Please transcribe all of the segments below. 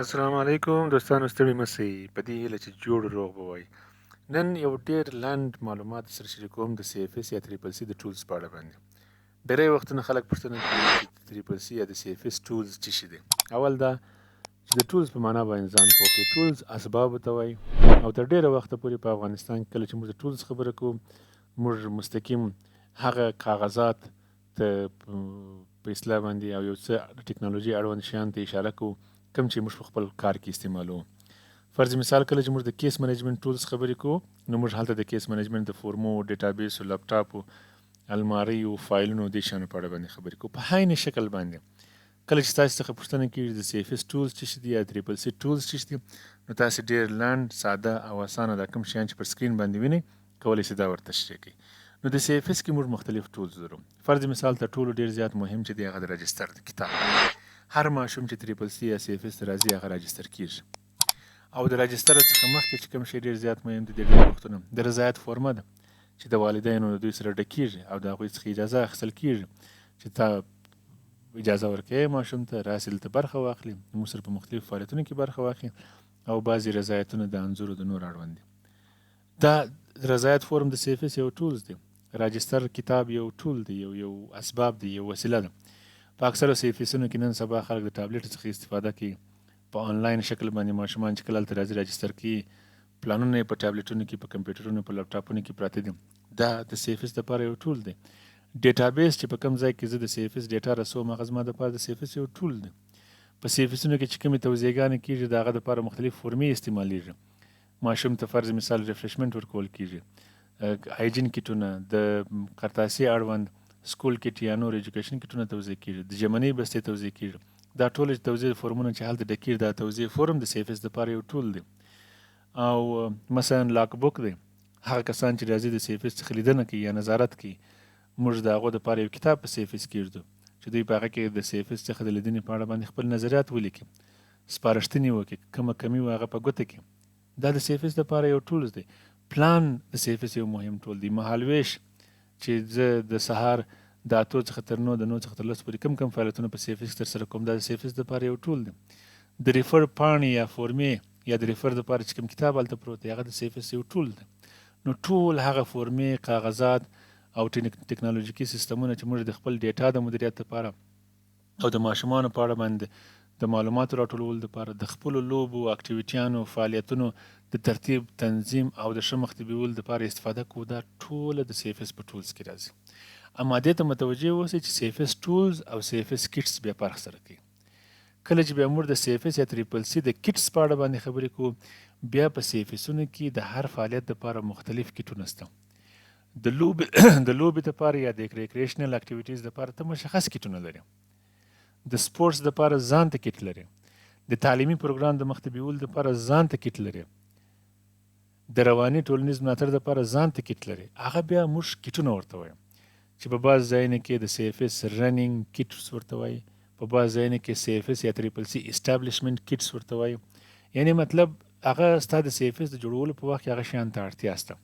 السلام علیکم دوستانو، ستړي مه سئ په دې هیله چې جوړ روغ به وئ. نن یو ډېر لنډ معلومات سره شریکوم د سی اف اس یا تریپل سی د ټولز په اړه باندې. ډېری وختونه خلک پوښتنه کوي چې تریپل سی یا د سی اف اس ټولز څه شي دي. اول دا چې د ټولز په معنا باندې ځان پوه کړئ. ټولز اسبابو ته وایي او تر ډېره وخته پورې په افغانستان کې کله چې موږ د ټولز خبره کوو موږ مستقیم هغه کاغذات ته په اصطلاح باندې او یو څه د ټکنالوژي اړوند شیان ته اشاره کوو کوم چې موږ په خپل کار کې استعمالوو. فرض مثال کله چې موږ د کیس منیجمنت ټولز خبرې کوو نو موږ هلته د کیس منیجمنت د فورمو، ډیټابیسو، لپټاپو، الماریو، فایلونو دې شیانو په اړه باندې خبرې کوو په عین شکل باندې. کله چې تاسو څخه پوښتنه کیږي د سی اف اس ټولز څه شي دي یا تریپل سی ټولز څه شي دي نو تاسو ډېر لنډ، ساده او اسانه دا کوم شیان چې پر سکرین باندې وینئ کولی شئ دا ورته تشریح کړئ. نو د سی اف اس کې موږ مختلف ټولز لرو. فرض مثال تر ټولو ډېر زیات مهم چې دی هغه د رجسټر د کتاب. هر ماشوم چې تریپل سی یا سی اف اس ته راځي هغه راجستر کیږي او د راجستر څخه مخکې چې کوم شی ډېر زیات مهم دی د ډېرو وختونو د رضایت فورمه ده چې د والدینو د دوی سره ډکیږي او د هغوی څخه اجازه اخیستل کیږي چې تا اجازه ورکوې ماشوم ته راسې دلته برخه واخلي موږ سره په مختلفو فعالیتونو کې برخه واخلي او بعضې رضایتونه د انځورو د نور اړوند دي. دا رضایت فورم د سی اف اس یو ټولز دی. راجستر کتاب یو ټول دی، یو اسباب دی، یو وسیله ده. په اکثرو سی اف اسونو کې نن سبا خلک د ټابلیټ څخه استفاده کوي. په آنلاین شکل باندې ماشومان چې کله هلته راځي راجستر کوي پلانونه یې په ټابلیټونو کې، په کمپیوټرونو، په لپټاپونو کې پراته دي. دا د سی اف اس دپاره یو ټول دی. ډیټابیس چې په کوم ځای کې زه د سی اف اس ډیټا رسوم هغه زما دپاره د سی اف اس یو ټول دی. په سی اف اسونو کې چې کومې توضیحګانې کېږي د هغه دپاره مختلف فورمې استعمالیږي. ماشوم ته فرض مثال ریفریشمنټ ورکول کېږي، هایجین کیټونه، د قرطاسي اړوند سکول کیټ یا نور ایجوکیشن کیټونه توضیح کیږي، د ژمنۍ بستې توضیح کیږي. دا ټول توضیح فورمونه چې هلته ډکیږي دا توضیح فورم د سی اف اس دپاره یو ټول دی. او مثلا لاک بک دی، هغه کسان چې راځي د سی اف اس څخه لیدنه کوي یا نظارت کوي موږ د هغو دپاره یو کتاب په سی اف اس کې ږدو چې دوی په هغه کې د سی اف اس څخه د لیدنې په اړه باندې خپل نظریات ولیکي، سپارښتنې وکړي، کومه کمي وي هغه په ګوته کړي. دا د سی اف اس دپاره یو ټولز دی. پلان د سی اف اس یو مهم ټول دی. مهالویش چې زه د سهار د 8 څخه تر 9 د 9 څخه تر 10 پورې کوم فعالیتونه په سی اف اس ترسره کوم دا د سی اف اس دپاره یو ټول دی. د ریفر پاڼې یا فورمې یا د ریفر دپاره چې کوم کتاب هلته پروت دی هغه د سی اف اس یو ټول دی. نو ټول هغه فورمې، کاغذات او ټکنالوژیکي سیستمونه چې موږ د خپل ډیټا د مدیریت لپاره او د ماشومانو په اړه باندې د معلوماتو راټولولو لپاره د خپلو لوبو، اکټیویټیانو، فعالیتونو د ترتیب، تنظیم او د ښه مخته بیولو لپاره استفاده کوو دا ټوله د سی اف اس په ټولز کې راځي. اما دې ته متوجه اوسئ چې سی اف اس ټولز او سی اف اس کټس بیا فرق سره کوي. کله چې بیا موږ د سی اف اس یا تریپل سی د کټس په اړه باندې خبرې کوو بیا په سی اف اسونو کې د هر فعالیت لپاره مختلف کټونه شته. د لوبې لپاره یا د ریکریشنل اکټیویټیز لپاره ته مشخص کټونه لري. د سپورتس لپاره ځان ته کټ لري. د تعلیمي پروګرام د مخته بیولو لپاره ځان ته کټ لري. د رواني ټولنیز ملاتړ لپاره ځان ته کټ لري. هغه بیا موږ کټونه ورته وایو چې په بعض ځایونو کې د سی اف اس رننګ کټس ورته وایي، په بعض ځایونو کې سی اف اس یا تریپل سی اسټابلیشمنټ کټس ورته وایي. یعنی مطلب هغه ستا د سی اف اس د جوړولو په وخت کې هغه شیان ته اړتیا شته.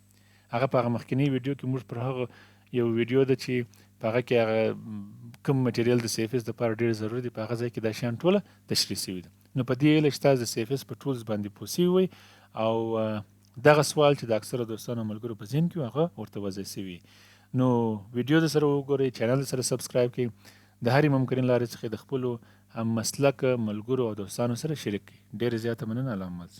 هغه په هغه مخکینی ویډیو کې موږ پر هغه یو ویډیو ده چې په هغه کې هغه کوم مټیریال د سی اف اس دپاره ډېر ضروري دی په هغه ځای کې دا شیان ټوله تشریح شوي دي. نو په دې هیله چې تاسو د سی اف اس په ټولز باندې پوه سوي وئ او دغه سوال چې د اکثره دوستانو ملګرو په ذهن کې هغه ورته وضع سوي. نو ویډیو د سره وګورئ، چینل سره سبسکرایب کړئ، د هرې ممکنې لارې څخه د خپلو هم مسلک ملګرو او دوستانو سره شریک کړئ. ډېره زیاته مننه. الله مل.